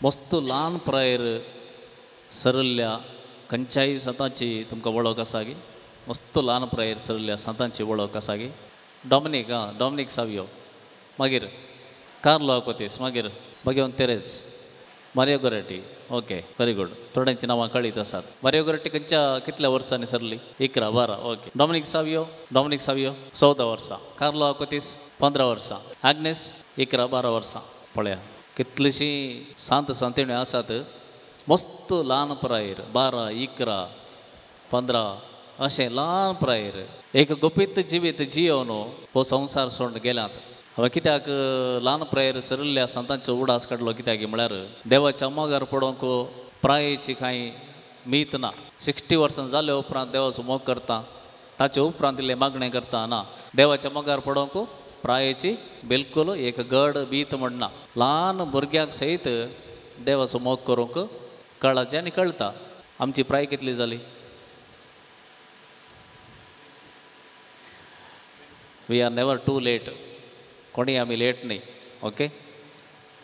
मस्त ल्हान प्रायर सरल्ल्या खंयच्याय संतांची तुमकां वळख आसा गी मस्त ल्हान प्रायर सरल्ल्या संतांची वळख आसा गी डॉमिनीक सावियो मागीर कार्लो आकोतीस मागीर भगवान Therese Mario Goretti okay very good थोड्यांची नांवां कळीत आसात मारियो गोरेटी खंयच्या कितल्या वर्सांनी सरली 11-12 ओके डॉमिनीक सावियो 14 वर्सां कार्लो आकोतीस 15 वर्सां आग्नेस 11-12 वर्सां पळया कितलीशीं सांतिण्यो आसात मस्त ल्हान प्रायर 12-11-15 अशें ल्हान प्रायर एक गुपीत जिवीत जियोवन हो संवसार सोडून गेल्यात हांवें कित्याक ल्हान प्रायर सरल्ल्या संतांचो उडास काडलो कित्याक म्हळ्यार देवाच्या मोगार पडोवंक प्रायेची कांय मीत ना 60 वर्सां जाल्या उपरांत देवाचो मोग करता ताचे उपरांत इल्लें मागणें करता ना देवाच्या मोगार पडोवंक प्रायेची बिलकुल एक गड बीत म्हणना ल्हान भुरग्याक सयत देवाचो मोग करूंक कळाचें आनी कळटा आमची प्राय कितली जाली we are never too late कोणी आमी लेट न्ही ओके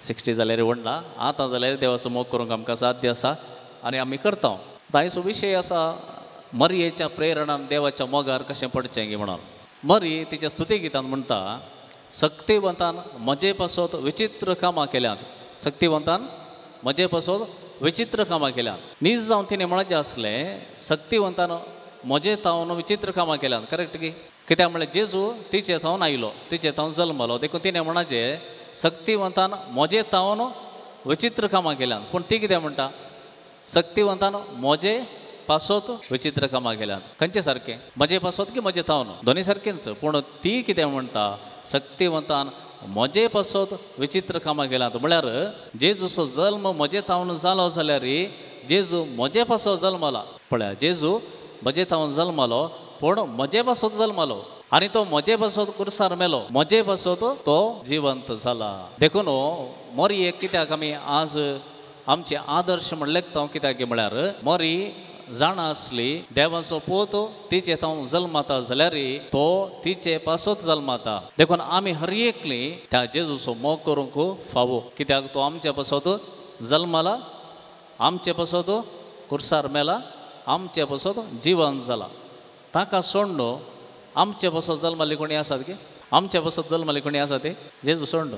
60 जाल्यार व्हडना आतां जाल्यार देवाचो मोग करूंक आमकां साध्य आसा आनी आमी करता ताचो विशय आसा मरयेच्या प्रेरणान देवाच्या मोगार कशें पडचें गी म्हणून मरी तिच्या स्तुती गितान म्हणटा सक्तिवंतान म्हजे पासत विचित्र कामां केल्यात सक्तिवंतान म्हजे पासत विचित्र कामां केल्यात नीज जावन तिणें म्हणचें आसलें सक्तिवंतान म्हजे तावन विचित्र कामां केल्यात करेक्ट गी कित्याक म्हळ्यार जेजू तिचे थावन आयलो तिचे थावन जल्मलो देखून तिणें म्हणचें सक्तिवंतान म्हजे तावन विचित्र कामां केल्यात पूण ती कितें म्हणटा सक्तिवंतान म्हजे पासत विचित्र कामां केल्यात खंयचे सारकें म्हजे पासत की म्हजे तावन दोनी सारकेंच पूण ती कितें म्हणटा सक्तिवंतान म्हजे पासत विचित्र कामां केल्यात म्हळ्यार जेजूचो जल्म म्हजे तावन जालो जाल्यार जेजू म्हजे पासत जल्मला पळया जेजू म्हजे तावन जल्मलो पूण म्हजे पासत जल्मलो आनी तो म्हजे पासत कुर्सार मेलो म्हजे पासत तो जिवंत जाला देखून मोरी एक कित्याक आमी आज आमचे आदर्श म्हण लेखता कित्याक म्हळ्यार मोरी जाणा आसली देवाचो पोत तिचे तावन जल्माता जाल्यार तो तिचे पासत जल्माता देखून आमी हर एकली त्या जेजूचो मोग करूंक फावो कित्याक तो आमचे पासत जल्मला आमचे पासत कुर्सार मेला आमचे पासत जिवंत जाला ताका सोडून आमचे पासत जल्मले कोणी आसात की आमचे पासत जल्मले कोणी आसा ते जेजू सोडून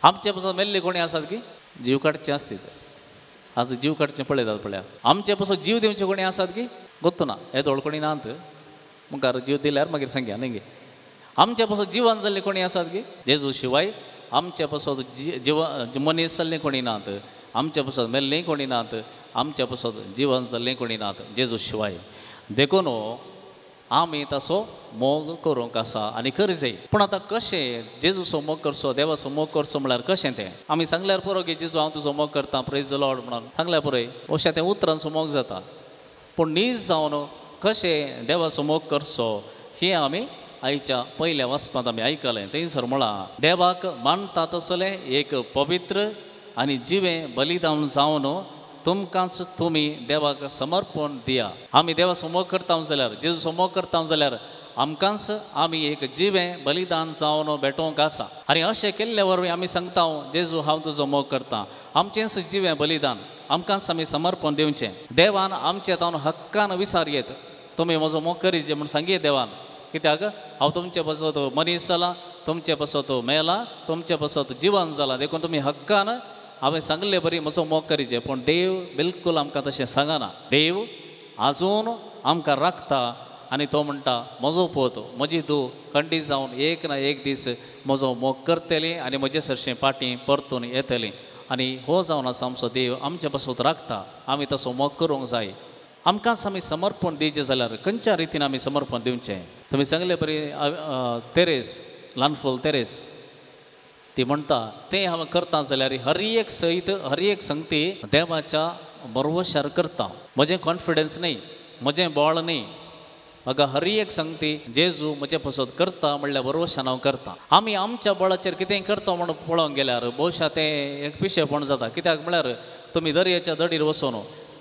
आमचे पासत मेल्ले कोणी आसात की जीव काडचे आसतात आज जीव काडचें पळयतात पळया आमचे पासत जीव दिवचे कोणी आसात की गोत्तू ना हे धोळ कोणी नात मुखार जीव दिल्यार मागीर सांगया न्ही गे आमचे पासत जिवंत जाल्ले कोणी आसात की जेजू शिवाय आमचे पासत मनीस जाल्ले कोणी नात आमचे पासत मेल्लें कोणी नात आमचे पासत जिवंत जाल्लें कोणी नात जेजू शिवाय देखून आमी ताचो मोग करूंक आसा आनी करचें पूण आतां कशें जेजूचो मोग करचो देवाचो मोग करचो म्हळ्यार कशें तें आमी सांगल्यार पुरो की जेजू हांव तुजो मोग करतां प्रेज द लॉर्ड म्हणून सांगल्यार पुरोय अशें तें उतरांचो मोग जाता पूण नीज जावन कशें देवाचो मोग करचो हें आमी आयच्या पयल्या वाचपांत आमी आयकलें थंयसर म्हळां देवाक मानता तसलें एक पवित्र आनी जिवें बलिदान जावन तुमकांच तुमी देवाक समर्पण दिया आमी देवाचो मोग करता जाल्यार जेजूचो मोग करता जाल्यार आमकांच आमी एक जिवें बलिदान जावन भेटोवंक आसा आनी अशें केल्ले वरवीं आमी सांगता जेजू हांव तुजो मोग करतां आमचेंच जिवें बलिदान आमकांच आमी समर्पण दिवचें देवान आमचे तावन हक्कान विचारयेत तुमी म्हजो मोग करीचे म्हूण सांगये देवान कित्याक हांव तुमचे पासत मनीस जाला तुमचे पासत मेला तुमचे पासत जिवंत जाला देखून तुमी हक्कान हांवें सांगलें बरी म्हजो मोग करीचें पूण देव बिलकूल आमकां तशें सांगना देव आजून आमकां राखता आनी तो म्हणटा म्हजो पोत म्हजी धूव खंडी जावन एक ना एक दीस म्हजो मोग करतली आनी म्हजे सरशें पाटी परतून येतली आनी हो जावन आसा आमचो देव आमचे पासत राखता आमी तसो मोग करूंक जाय आमकांच आमी समर्पण दिवचें जाल्यार खंयच्या रितीन आमी समर्पण दिवचें तुमी सांगलें बरी तेरेस ल्हानफूल तेरेस ती म्हणटा तें हांव करता जाल्यार हर एक सयत हर एक संगती देवाच्या बरोवशार करता म्हजें कॉन्फिडन्स न्ही म्हजें बळ न्ही म्हाका हर एक संगती जेजू म्हजे पासत करता म्हणल्यार बरोवशान हांव करता आमी आमच्या बळाचेर कितेंय करता म्हणून पळोवंक गेल्यार भोवशा तें एक पिशेपण जाता कित्याक म्हळ्यार तुमी दर्याच्या दडीर वचून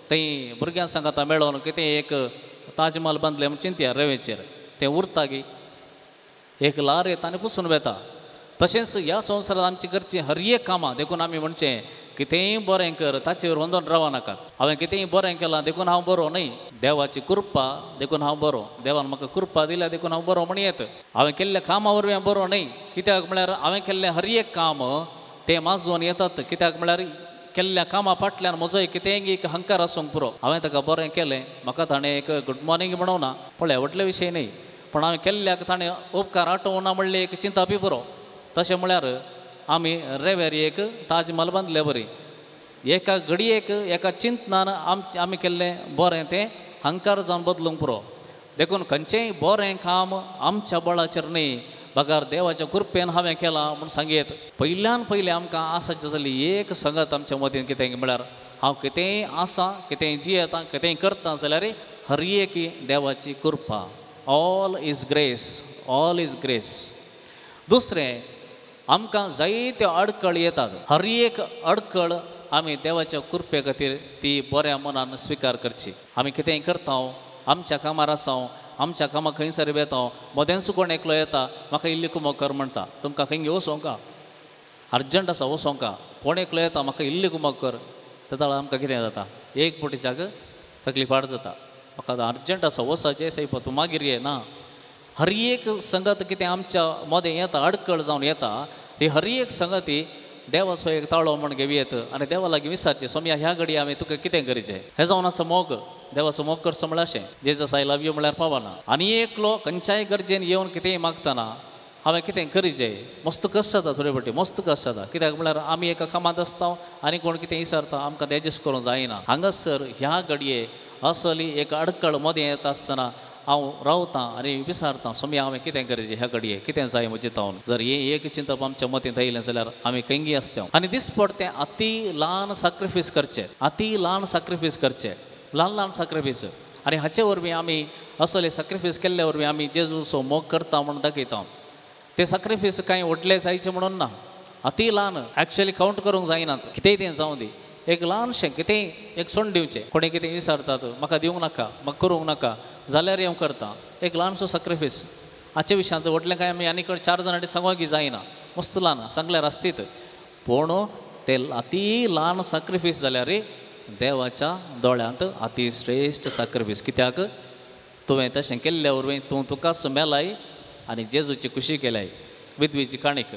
थंय भुरग्यांक सांगाता मेळोन कितें एक ताजमहल बांदलें म्हूण चिंतया रेंवेचेर तें उरता गी एक ल्हार येता आनी पुसून वेता तशेंच ह्या संवसारांत आमची करची हर एक कामां देखून आमी म्हणचें कितेंय बरें कर ताचेर वंदन रावं नाकात. हांवें कितेंय बरें केलां देखून हांव बरो न्हय. देवाची कृपा देखून हांव बरो. देवान म्हाका कृपा दिल्या देखून हांव बरो म्हण येत. हांवें केल्ल्या कामा वरवीं हांव बरो न्हय. कित्याक म्हळ्यार हांवें केल्लें हर एक काम ते माजून येतात. कित्याक म्हळ्यार केल्ल्या कामा फाटल्यान म्हजो कितेंय एक हंकार आसूंक पुरो. हांवें ताका बरें केलें, म्हाका ताणें एक गुड मॉर्निंग म्हणूना, पळय व्हडले विशय न्हय. पण हांवें केल्ल्याक ताणें उपकार आठोवं ना म्हणले एक चिंता बी पुरो. तशें म्हळ्यार आमी रेवेर एक ताज महल बांदले बरी. एका घडयेक एका चिंतनान आमी केल्लें बरें तें हंकार जावन बदलूंक पुरो. देखून खंयचेंय बरें काम आमच्या बळाचेर न्हय, बगार देवाच्या कृपेन हांवें केलां म्हूण सांगयत. पयल्यान पयलें आमकां आसाची जाली एक संगत आमच्या मदीं कितें म्हळ्यार हांव कितेंय आसां, कितेंय जियेतां, कितेंय करतां जाल्यार हर एक देवाची कृपा. All is grace, all is grace. दुसरें, आमकां जायत्यो अडकळ येतात. हर एक अडकळ आमी देवाच्या कृपे खातीर ती बऱ्या मनान स्विकार करची. आमी कितेंय करता, आमच्या कामार आसां, आमच्या कामाक खंयसर वेता, मदेंच कोण एकलो येता, म्हाका इल्ली कुमो कर म्हणटा. तुमकां खंय वचोंक का, अर्जंट आसा वचोंक का, कोण एकलो येता म्हाका इल्ली कुमो कर. तेदळ आमकां कितें जाता, एक पोटीच्याक तकली पाड जाता. म्हाका अर्जंट आसा वचचें सैप, तूं मागीर ये ना. हर एक संगत कितें आमच्या मदें येता, अडकळ जावन येता, ती हर एक संगती देवाचो एक ताळो म्हण घेवी येत आनी देवा लागीं विचारचें, सोम्या ह्या घडी हांवें तुका कितें करचें. हें जावन आसा मोग. देवाचो मोग करचो म्हळ्यार अशें, जेजस आय लव यू म्हळ्यार पावना. आनी एकलो खंयच्याय गरजेन येवन कितेंय मागतना हांवें कितें करचें, मस्त कश्ट जाता. थोडे फावटी मस्त कश्ट जाता. कित्याक म्हळ्यार आमी एका कामांत आसता आनी कोण कितें विचारता, आमकां एडजस्ट करूंक जायना. हांगासर ह्या घडये असली एक अडकळ मदें येता आसतना हांव रावतां आनी विचारतां, सोम्या हांवें कितें करचें ह्या घडये, कितें जाय म्हजें तावन. जर हें एक चिंतप आमच्या मतींत येयलें जाल्यार आमी खंयी आसता. आनी दिसपड तें अती ल्हान सॅक्रिफीस करचें, अती ल्हान सॅक्रिफीस करचें, ल्हान ल्हान सॅक्रिफीस. आनी हाचे वरवीं आमी असले सॅक्रिफीस केल्ल्या वरवीं आमी जेजूचो मोग करता म्हणून दाखयता. ते सॅक्रिफीस कांय व्हडले जायचे म्हणून ना, अती ल्हान, एक्चुअली कावंट करूंक जायनात. कितेंय तें जावं दी, एक ल्हानशें कितेंय एक सोंड दिवचें. कोणें कितें विचारतात, म्हाका दिवंक नाका, म्हाका करूंक नाका, जाल्यार हांव करता एक ल्हानसो सॅक्रिफीस. हाचे विशयांत व्हडलें कांय आमी आनी 4 जाणांनी सांगूंक जायना. मस्त ल्हान सांगल्यार आसतीत, पूण तें अती ल्हान सॅक्रिफीस जाल्यार देवाच्या दोळ्यांत अती श्रेश्ठ सॅक्रिफीस. कित्याक तुवें तशें केल्ल्या वरवीं तूं तुकाच मेलाय आनी जेजूची खुशी केल्याय. विधवेची काणीक